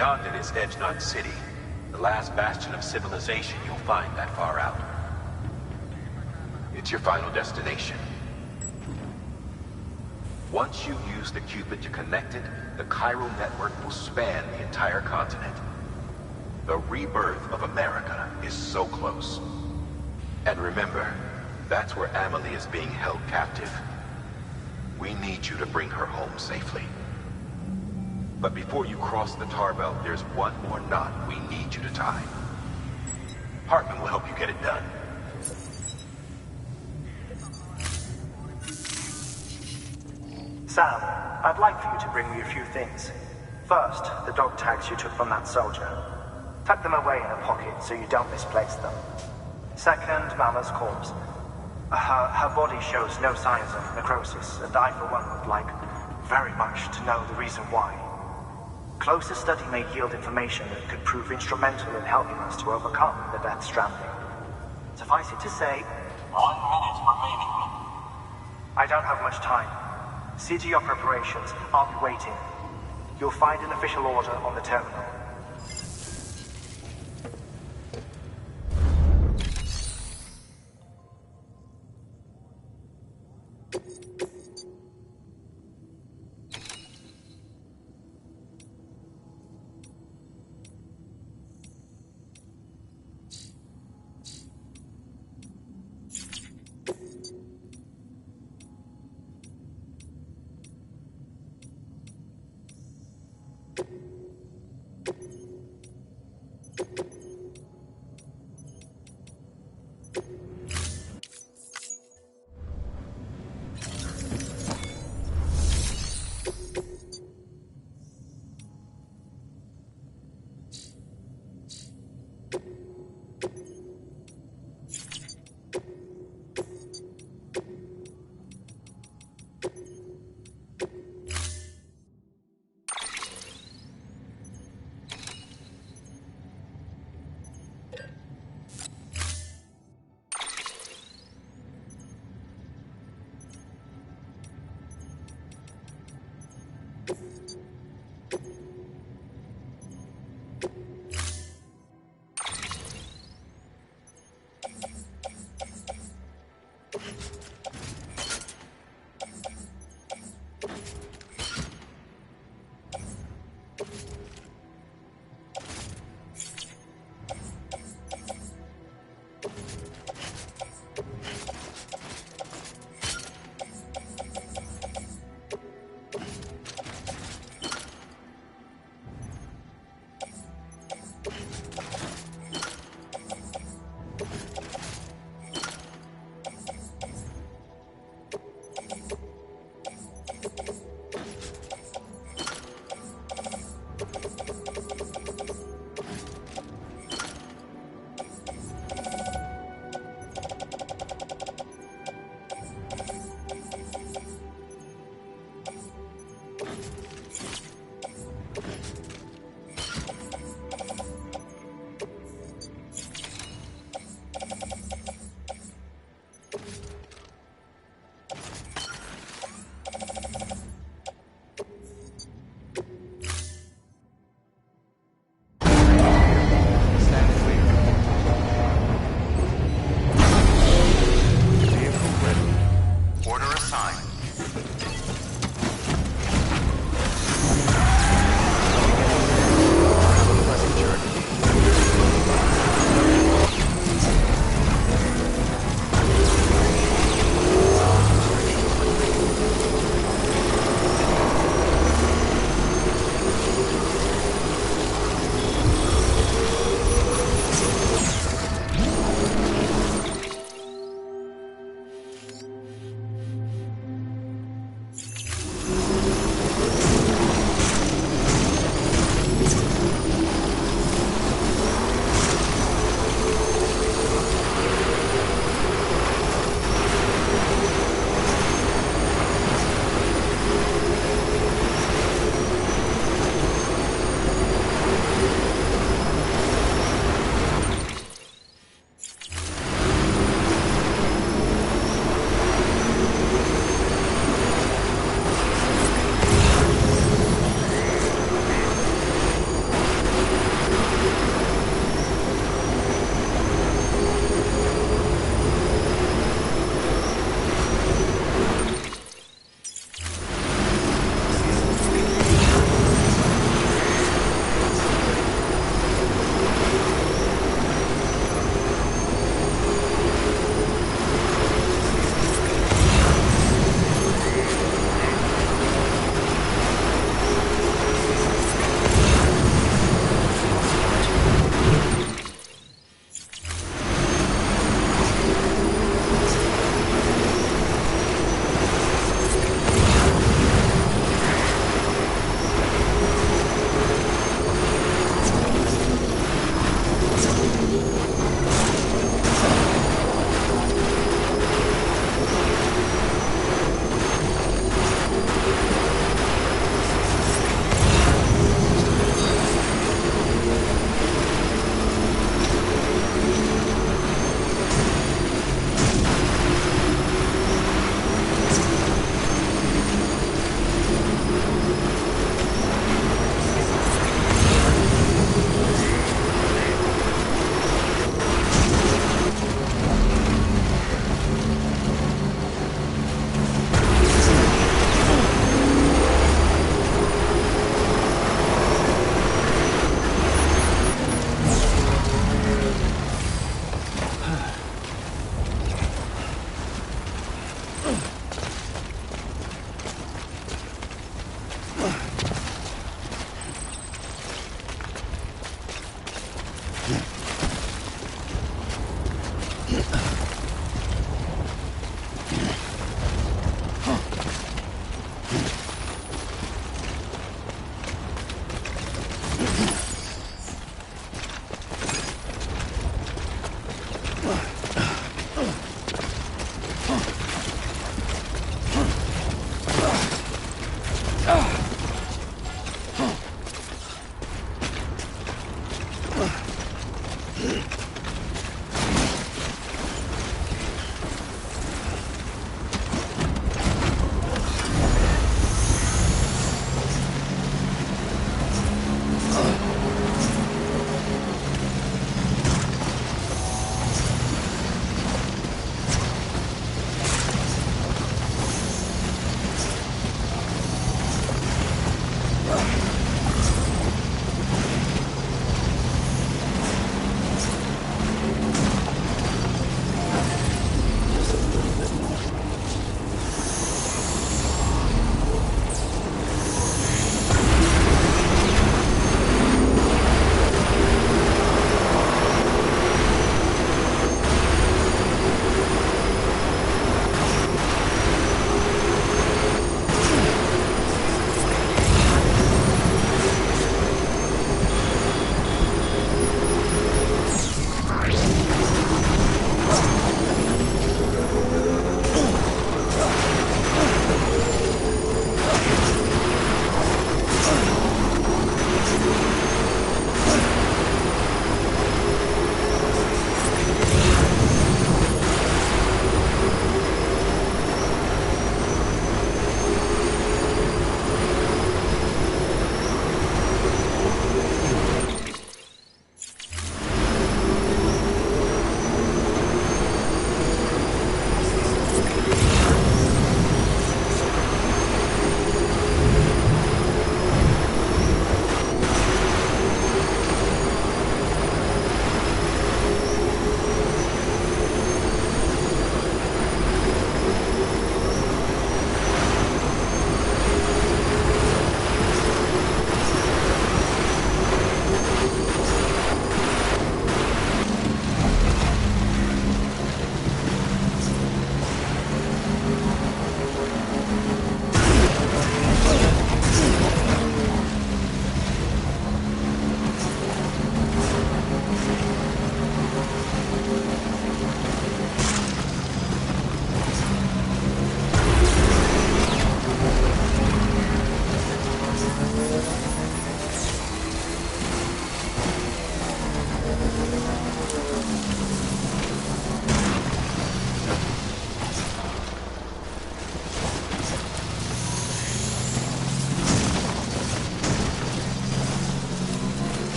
Beyond it is Edge Knot City, the last bastion of civilization you'll find that far out. It's your final destination. Once you use the Cupid to connect it, the chiral network will span the entire continent. The rebirth of America is so close. And remember, that's where Amelie is being held captive. We need you to bring her home safely. But before you cross the tar belt, there's one more knot we need you to tie. Hartman will help you get it done. Sam, I'd like for you to bring me a few things. First, the dog tags you took from that soldier. Tuck them away in a pocket so you don't misplace them. Second, Mama's corpse. Her body shows no signs of necrosis, and I, for one, would like very much to know the reason why. Closer study may yield information that could prove instrumental in helping us to overcome the Death Stranding. Suffice it to say, 1 minute remaining. I don't have much time. See to your preparations. I'll be waiting. You'll find an official order on the terminal.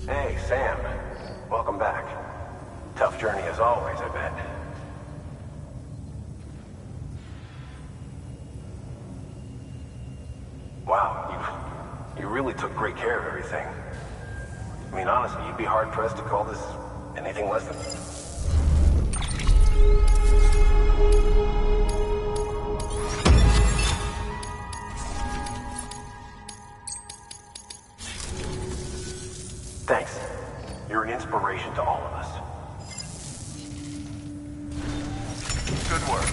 Hey, Sam. Welcome back. Tough journey as always, I bet. Wow, you really took great care of everything. I mean, honestly, you'd be hard-pressed to call this anything less than... Thanks. You're an inspiration to all of us. Good work.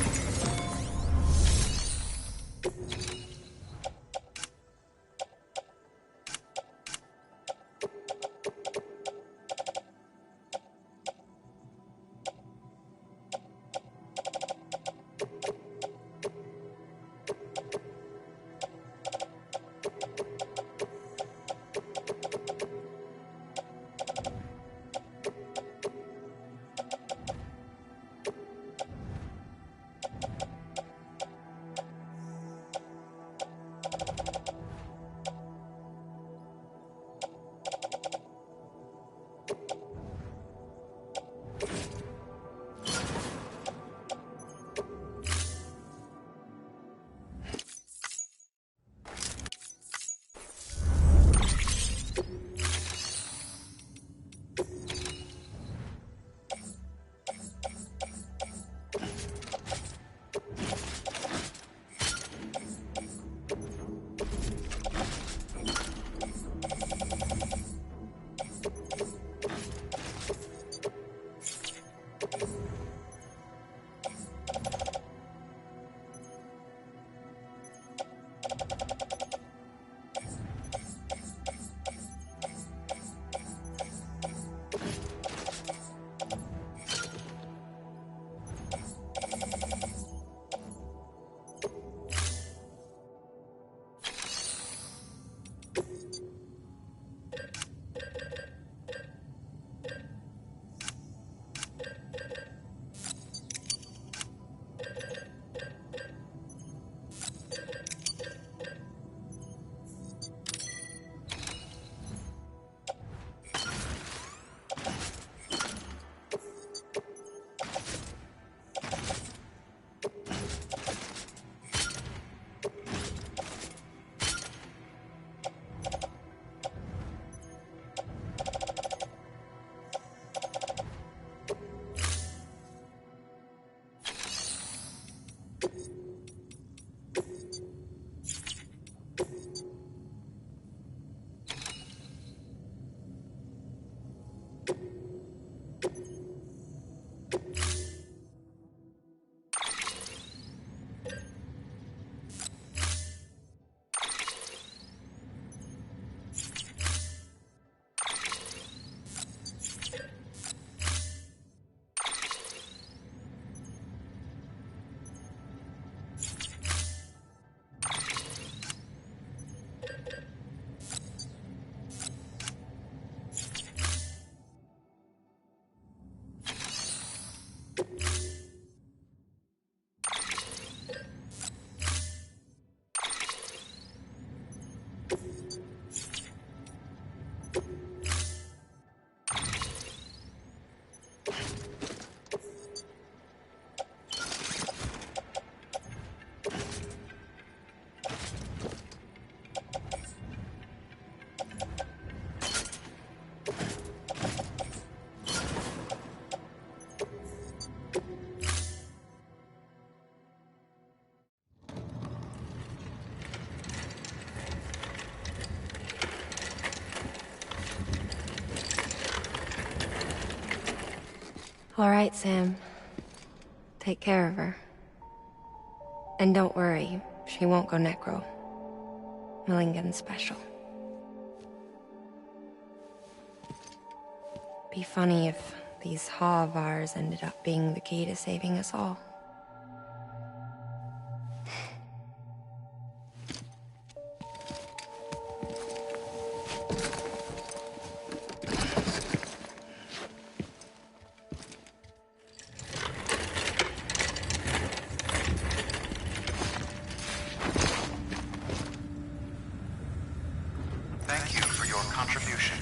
All right, Sam. Take care of her. And don't worry, she won't go necro. Millingan's special. Be funny if these Ha of ours ended up being the key to saving us all. Thank you for your contribution.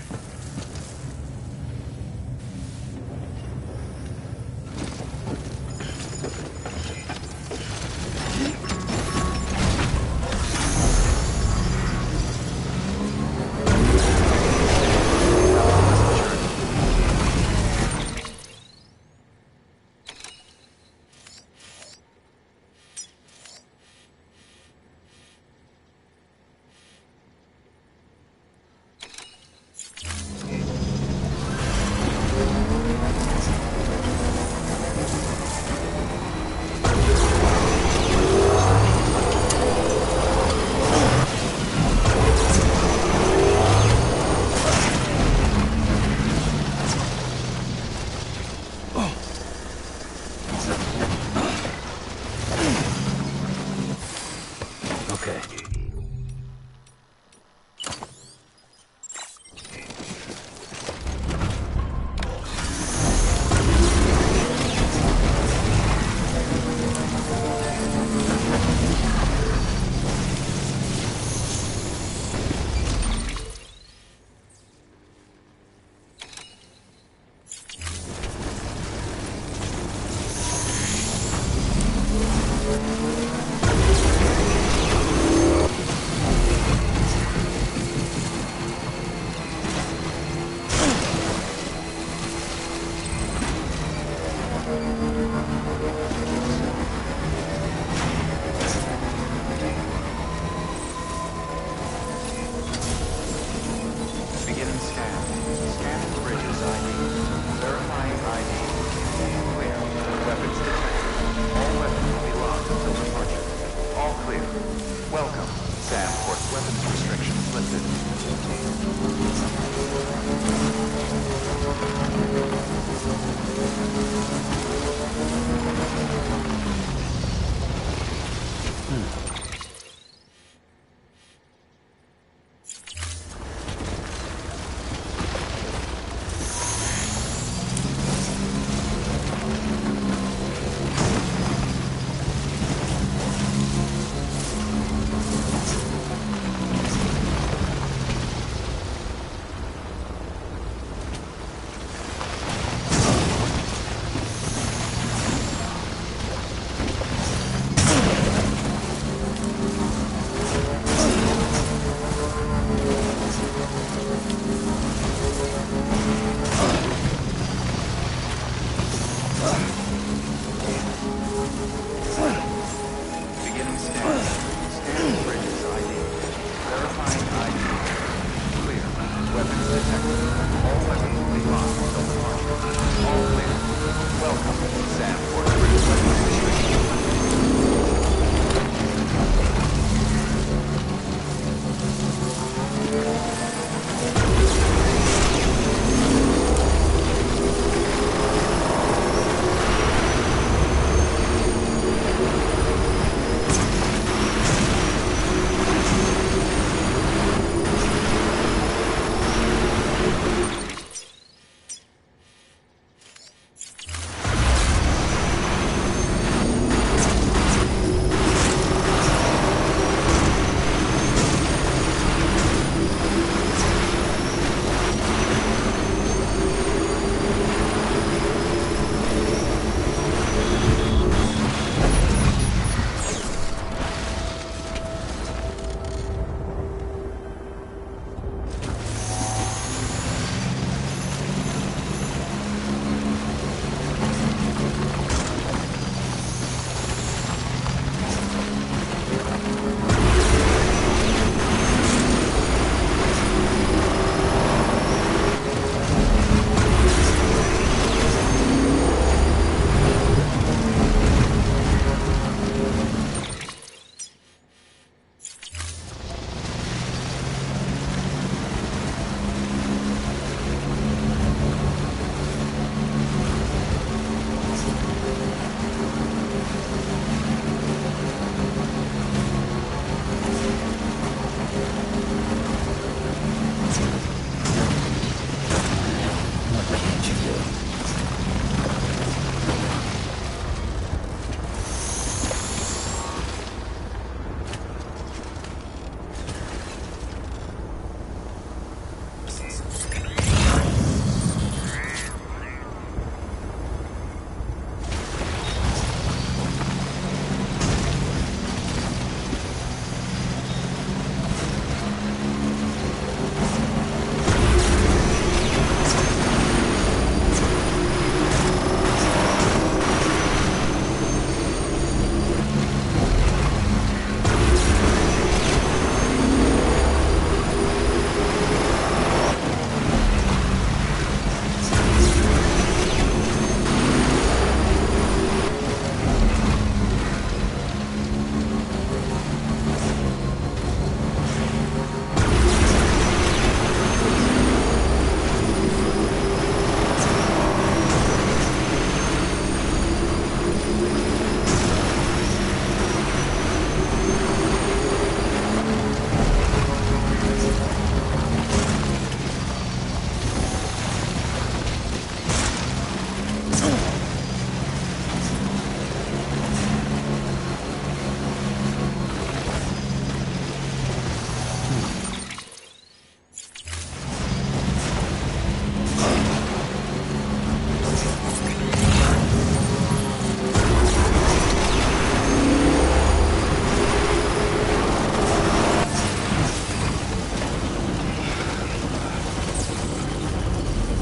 Beginning scan. Scanning bridges ID. Verifying ID. Clear. Weapons detected. All weapons will be locked until departure. All clear. Welcome. Sam Port's weapons restrictions lifted.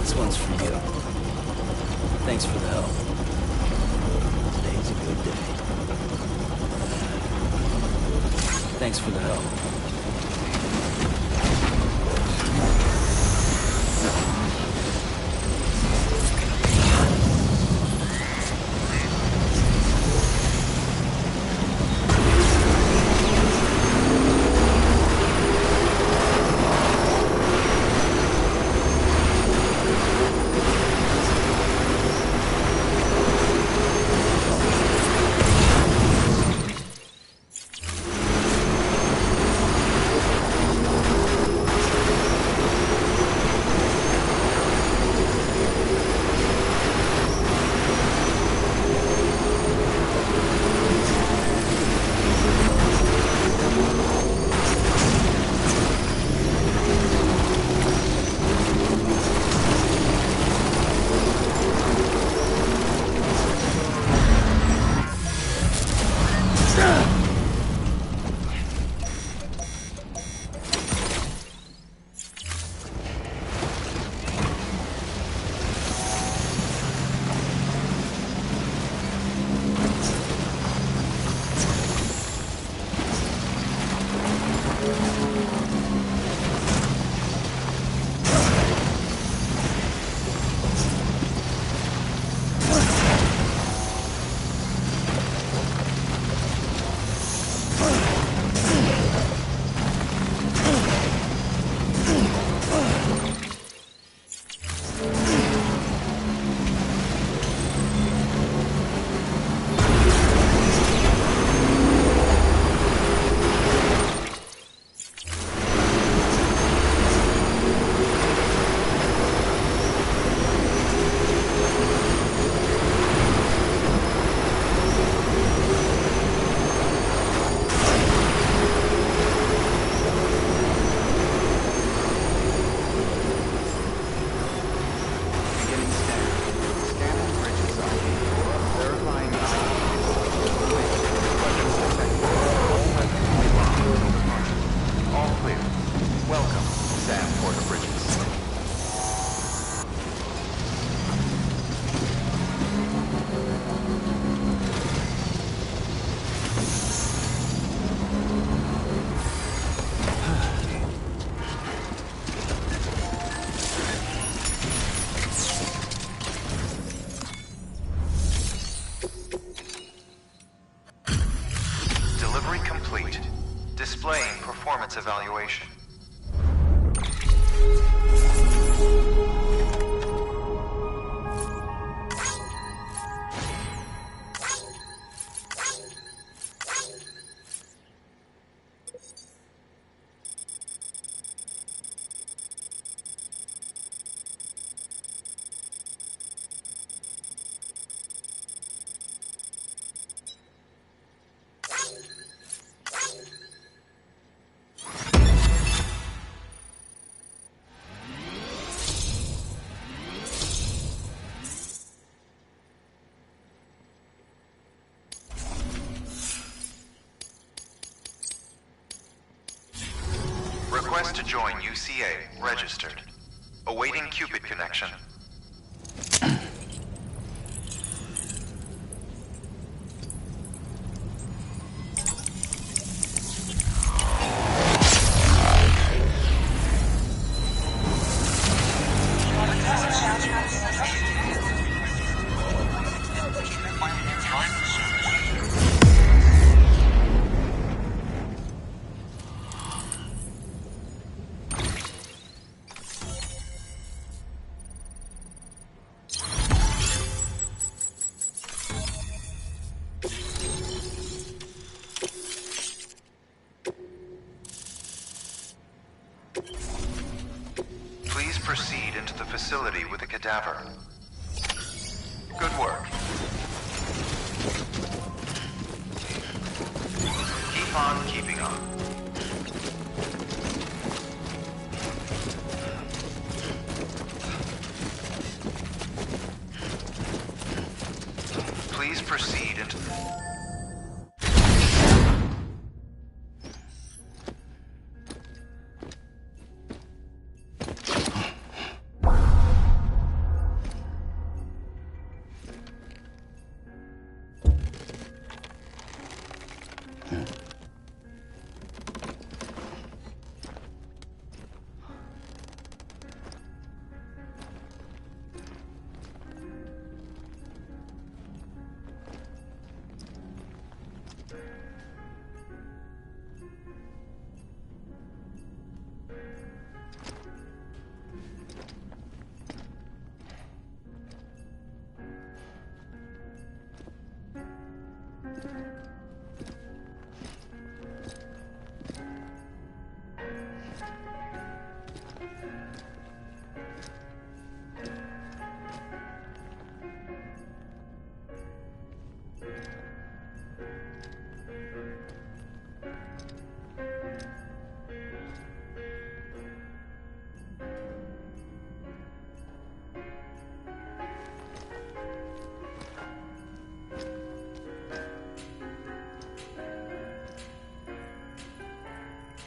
This one's for you. Thanks for the help. Today's a good day. Thanks for the help. Displaying performance evaluation. Request to join UCA. Registered. Awaiting Cupid connection. Please proceed into the facility with a cadaver. Good work. Keep on keeping on. Please proceed into...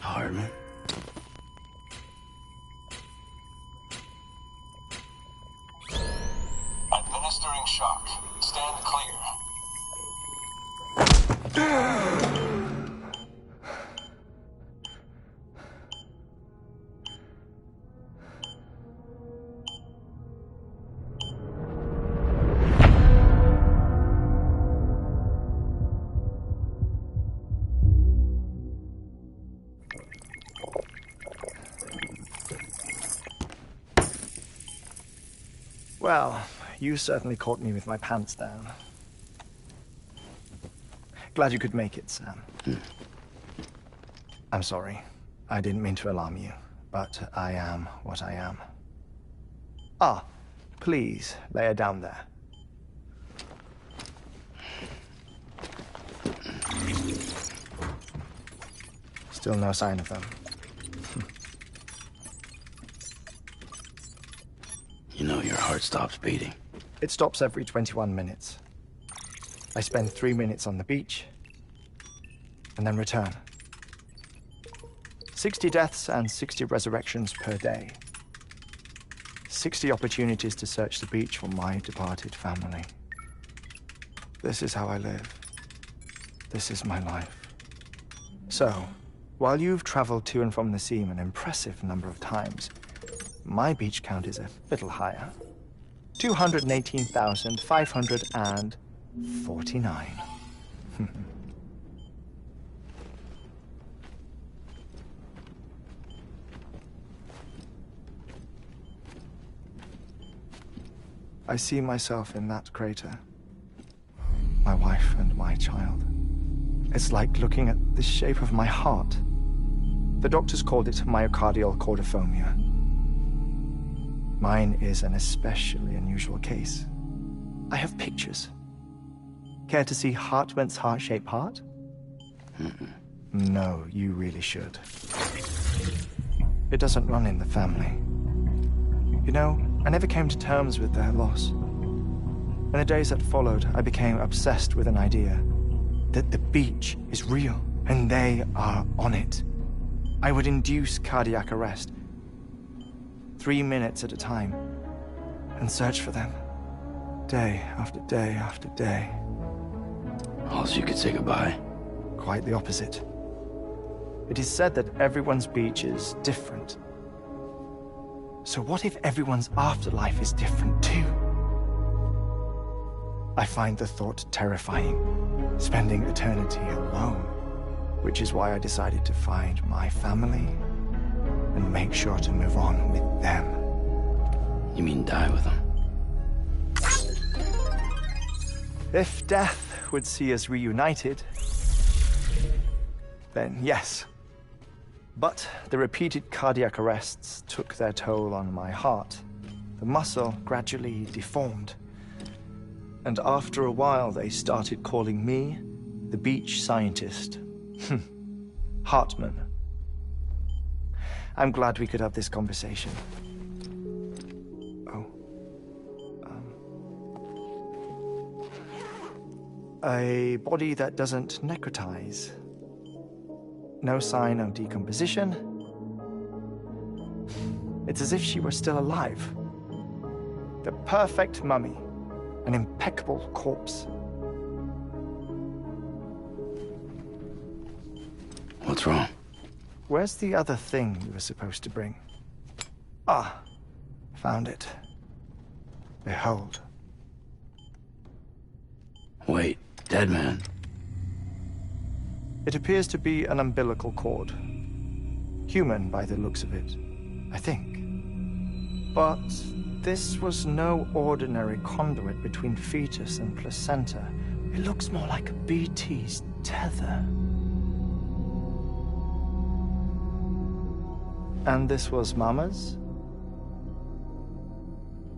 Hardman. Administering shock. Stand clear. Well, you certainly caught me with my pants down. Glad you could make it, Sam. I'm sorry. I didn't mean to alarm you, but I am what I am. Ah, please, lay her down there. Still no sign of them. You know your heart stops beating. It stops every 21 minutes. I spend 3 minutes on the beach, and then return. 60 deaths and 60 resurrections per day. 60 opportunities to search the beach for my departed family. This is how I live. This is my life. So, while you've traveled to and from the sea an impressive number of times, my beach count is a little higher. 218,549. I see myself in that crater. My wife and my child. It's like looking at the shape of my heart. The doctors called it myocardial cordiformia. Mine is an especially unusual case. I have pictures. Care to see Hartman's heart-shaped heart? No, you really should. It doesn't run in the family. You know, I never came to terms with their loss. In the days that followed, I became obsessed with an idea that the beach is real and they are on it. I would induce cardiac arrest, 3 minutes at a time, and search for them, day after day after day. Also, you could say goodbye. Quite the opposite. It is said that everyone's beach is different. So what if everyone's afterlife is different too? I find the thought terrifying, spending eternity alone, which is why I decided to find my family and make sure to move on with them. You mean die with them? If death would see us reunited, then yes. But the repeated cardiac arrests took their toll on my heart. The muscle gradually deformed. And after a while, they started calling me the beach scientist. Hartman. I'm glad we could have this conversation. Oh. A body that doesn't necrotize. No sign of decomposition. It's as if she were still alive. The perfect mummy. An impeccable corpse. What's wrong? Where's the other thing you were supposed to bring? Ah, found it. Behold. Wait, dead man. It appears to be an umbilical cord. Human by the looks of it, I think. But this was no ordinary conduit between fetus and placenta. It looks more like a BT's tether. And this was Mama's?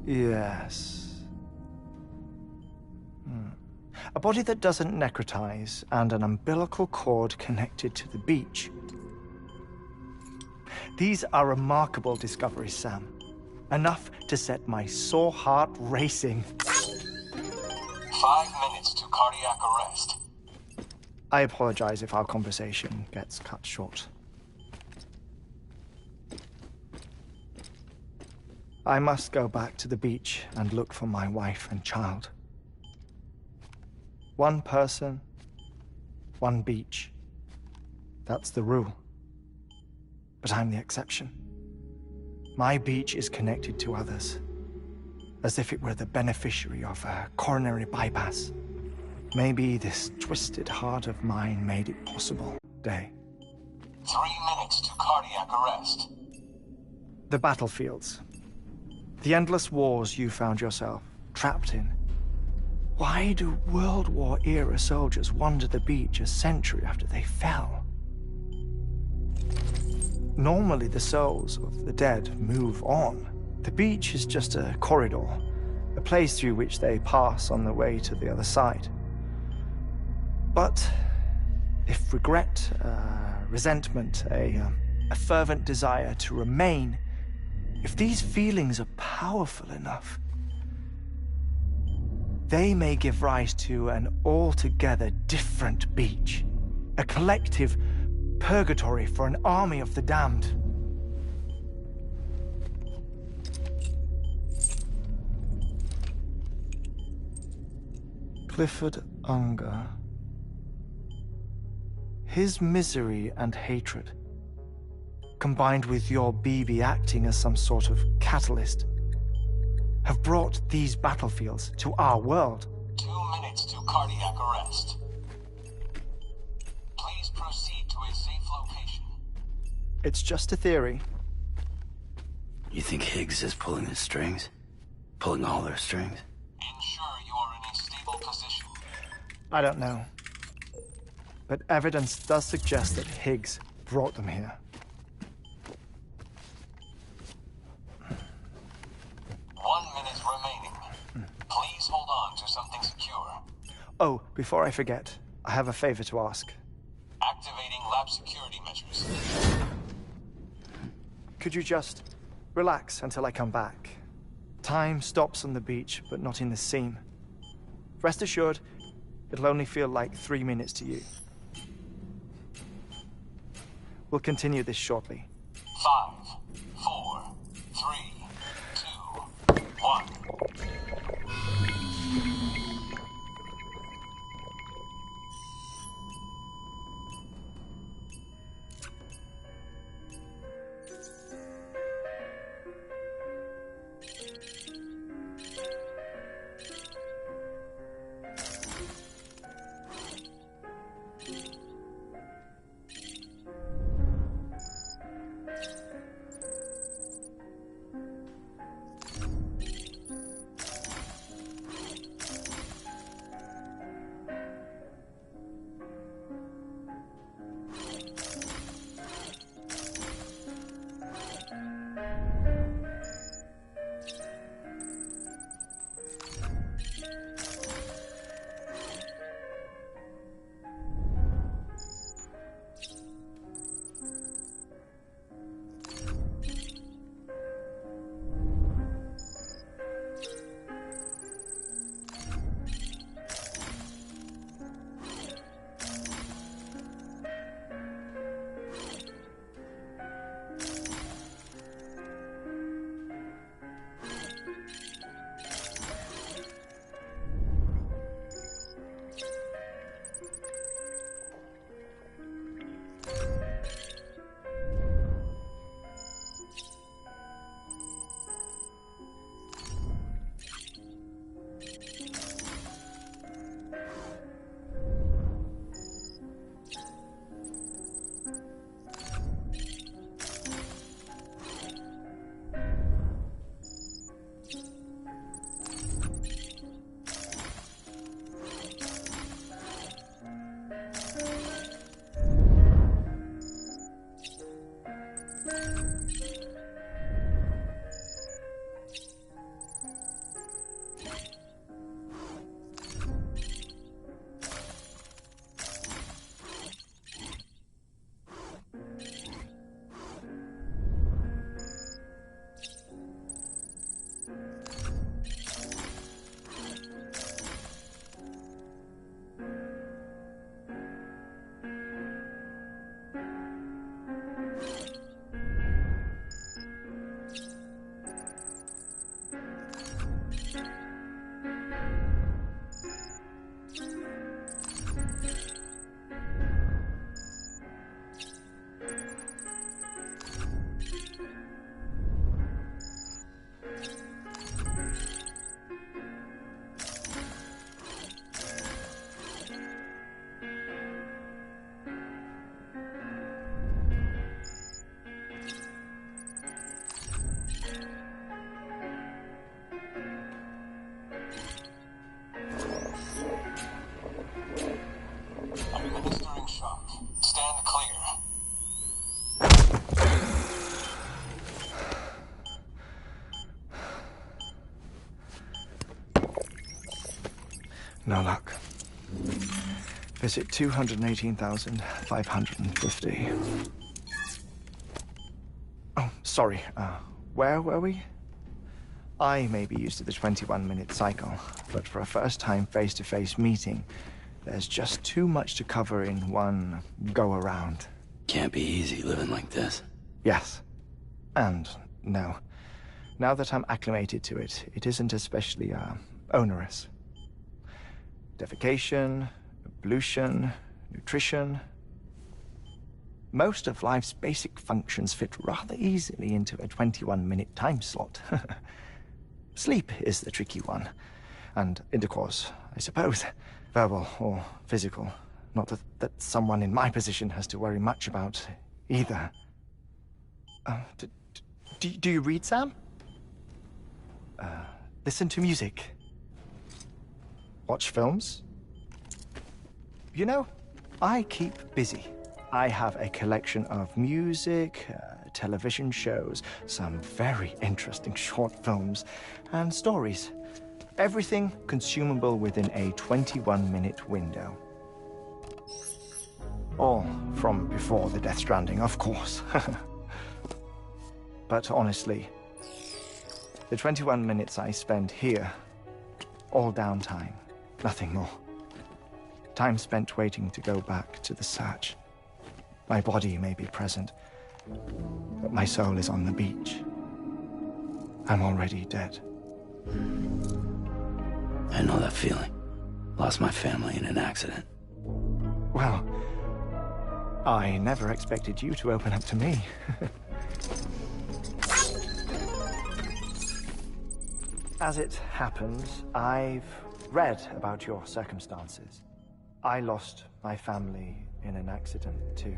Yes. A body that doesn't necrotize and an umbilical cord connected to the beach. These are remarkable discoveries, Sam. Enough to set my sore heart racing. 5 minutes to cardiac arrest. I apologize if our conversation gets cut short. I must go back to the beach and look for my wife and child. One person, one beach. That's the rule. But I'm the exception. My beach is connected to others, as if it were the beneficiary of a coronary bypass. Maybe this twisted heart of mine made it possible. Day. 3 minutes to cardiac arrest. The battlefields. The endless wars you found yourself trapped in. Why do World War-era soldiers wander the beach a century after they fell? Normally, the souls of the dead move on. The beach is just a corridor, a place through which they pass on the way to the other side. But if regret, resentment, a fervent desire to remain, if these feelings are powerful enough, they may give rise to an altogether different beach, a collective purgatory for an army of the damned. Clifford Unger. His misery and hatred, combined with your BB acting as some sort of catalyst, have brought these battlefields to our world. 2 minutes to cardiac arrest. Please proceed to a safe location. It's just a theory. You think Higgs is pulling his strings? Pulling all their strings? Ensure you are in a stable position. I don't know. But evidence does suggest that Higgs brought them here. 1 minute remaining. Please hold on to something secure. Oh, before I forget, I have a favor to ask. Activating lab security measures. Could you just relax until I come back? Time stops on the beach, but not in the scene. Rest assured, it'll only feel like 3 minutes to you. We'll continue this shortly. 5, 4, 3, 2, 1. No luck. Visit 218,550. Oh, sorry. Where were we? I may be used to the 21-minute cycle, but for a first-time face-to-face meeting, there's just too much to cover in one go-around. Can't be easy living like this. Yes. And no. Now that I'm acclimated to it, it isn't especially, onerous. Defecation, ablution, nutrition. Most of life's basic functions fit rather easily into a 21-minute time slot. Sleep is the tricky one. And intercourse, I suppose. Verbal or physical. Not that someone in my position has to worry much about either. Do you read, Sam? Listen to music. Watch films? You know, I keep busy. I have a collection of music, television shows, some very interesting short films, and stories. Everything consumable within a 21-minute window. All from before the Death Stranding, of course. But honestly, the 21 minutes I spend here, all downtime, nothing more. Time spent waiting to go back to the search. My body may be present, but my soul is on the beach. I'm already dead. I know that feeling. Lost my family in an accident. Well, I never expected you to open up to me. As it happens, I've read about your circumstances. I lost my family in an accident, too.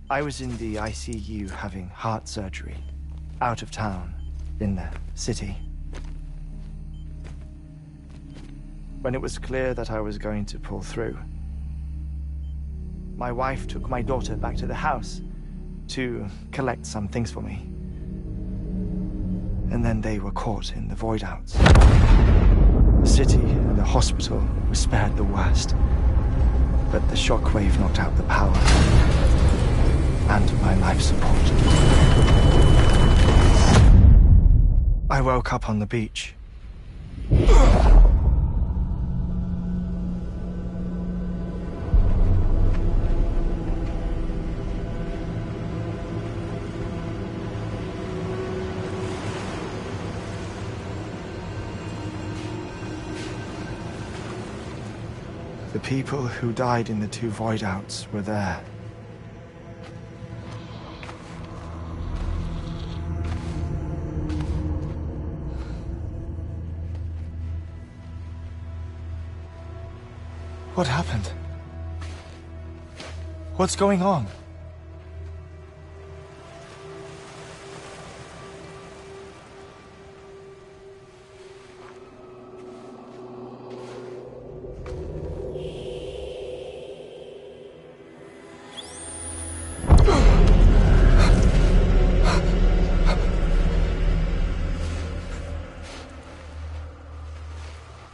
I was in the ICU having heart surgery, out of town, in the city. When it was clear that I was going to pull through, my wife took my daughter back to the house to collect some things for me. And then they were caught in the void outs. The city and the hospital were spared the worst, but the shockwave knocked out the power and my life support. I woke up on the beach. The people who died in the two void outs were there. What happened? What's going on?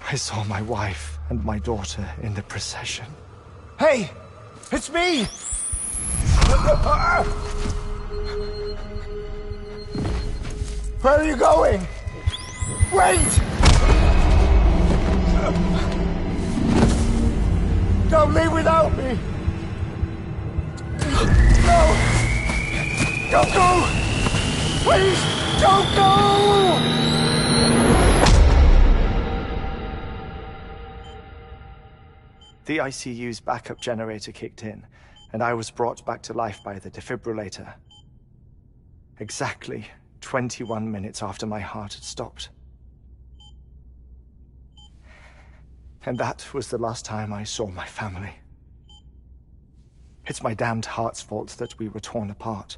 I saw my wife and my daughter in the procession. Hey! It's me! Where are you going? Wait! Don't leave without me! No! Don't go! Please, don't go! The ICU's backup generator kicked in, and I was brought back to life by the defibrillator. Exactly 21 minutes after my heart had stopped. And that was the last time I saw my family. It's my damned heart's fault that we were torn apart,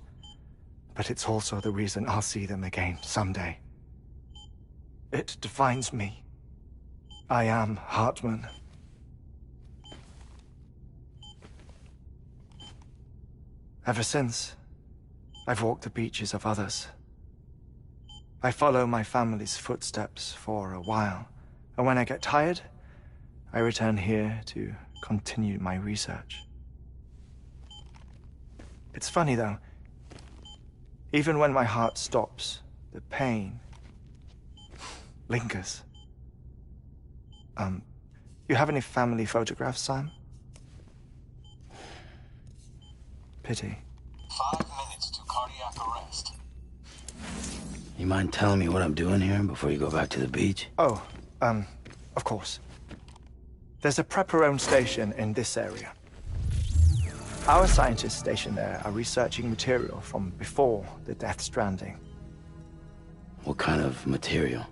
but it's also the reason I'll see them again someday. It defines me. I am Hartman. Ever since, I've walked the beaches of others. I follow my family's footsteps for a while, and when I get tired, I return here to continue my research. It's funny, though. Even when my heart stops, the pain lingers. You have any family photographs, Sam? Pity. 5 minutes to cardiac arrest. You mind telling me what I'm doing here before you go back to the beach? Oh, of course. There's a Prepper-owned station in this area. Our scientists stationed there are researching material from before the Death Stranding. What kind of material?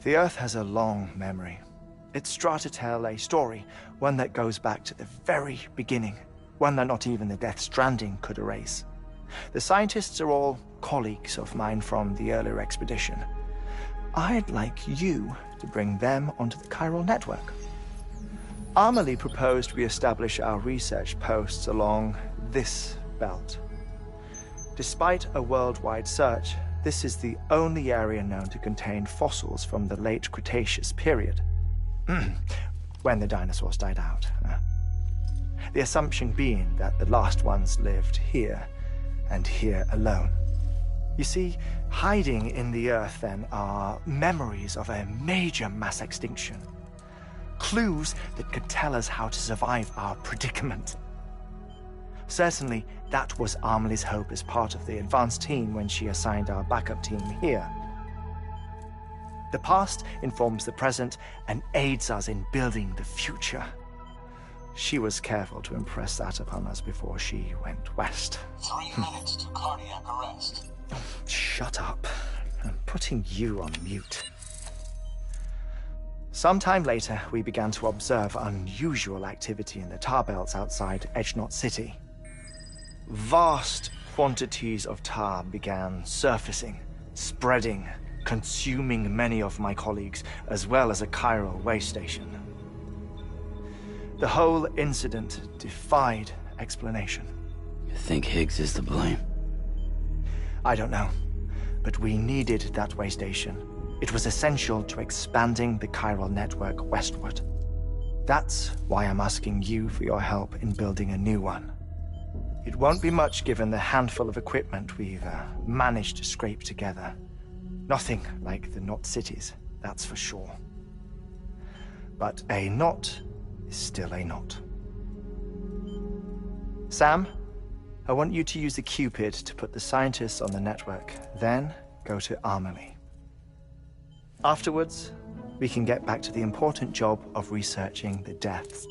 The Earth has a long memory. It's trying to tell a story, one that goes back to the very beginning, one that not even the Death Stranding could erase. The scientists are all colleagues of mine from the earlier expedition. I'd like you to bring them onto the chiral network. Amelie proposed we establish our research posts along this belt. Despite a worldwide search, this is the only area known to contain fossils from the late Cretaceous period. When the dinosaurs died out. The assumption being that the last ones lived here, and here alone. You see, hiding in the Earth, then, are memories of a major mass extinction. Clues that could tell us how to survive our predicament. Certainly, that was Amelie's hope as part of the advanced team when she assigned our backup team here. The past informs the present and aids us in building the future. She was careful to impress that upon us before she went west. 3 minutes to cardiac arrest. Shut up. I'm putting you on mute. Sometime later, we began to observe unusual activity in the tar belts outside Edgenot City. Vast quantities of tar began surfacing, spreading, consuming many of my colleagues, as well as a chiral way station. The whole incident defied explanation. You think Higgs is to blame? I don't know, but we needed that way station. It was essential to expanding the chiral network westward. That's why I'm asking you for your help in building a new one. It won't be much given the handful of equipment we've managed to scrape together. Nothing like the knot cities, that's for sure. But a knot is still a knot. Sam, I want you to use the Cupid to put the scientists on the network, then go to Amelie. Afterwards, we can get back to the important job of researching the deaths.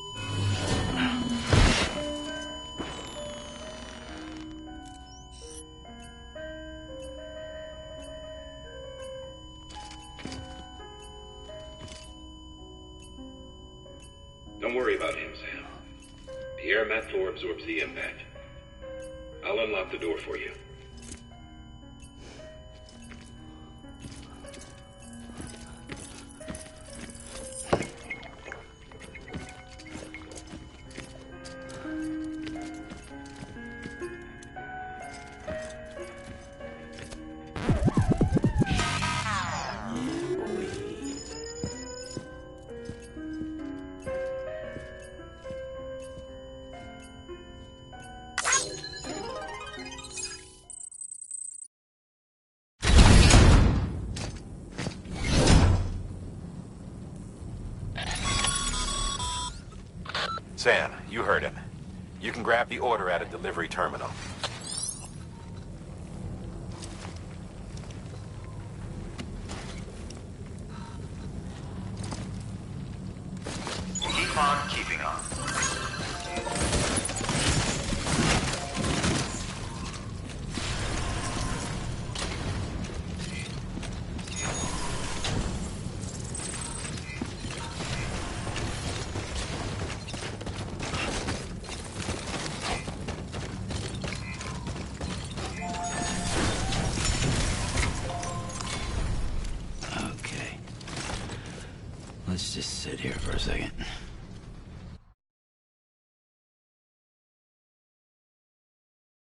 Don't worry about him, Sam. The air mat floor absorbs the impact. I'll unlock the door for you. Sam, you heard him. You can grab the order at a delivery terminal. Keep on keeping on. Okay. Let's just sit here for a second.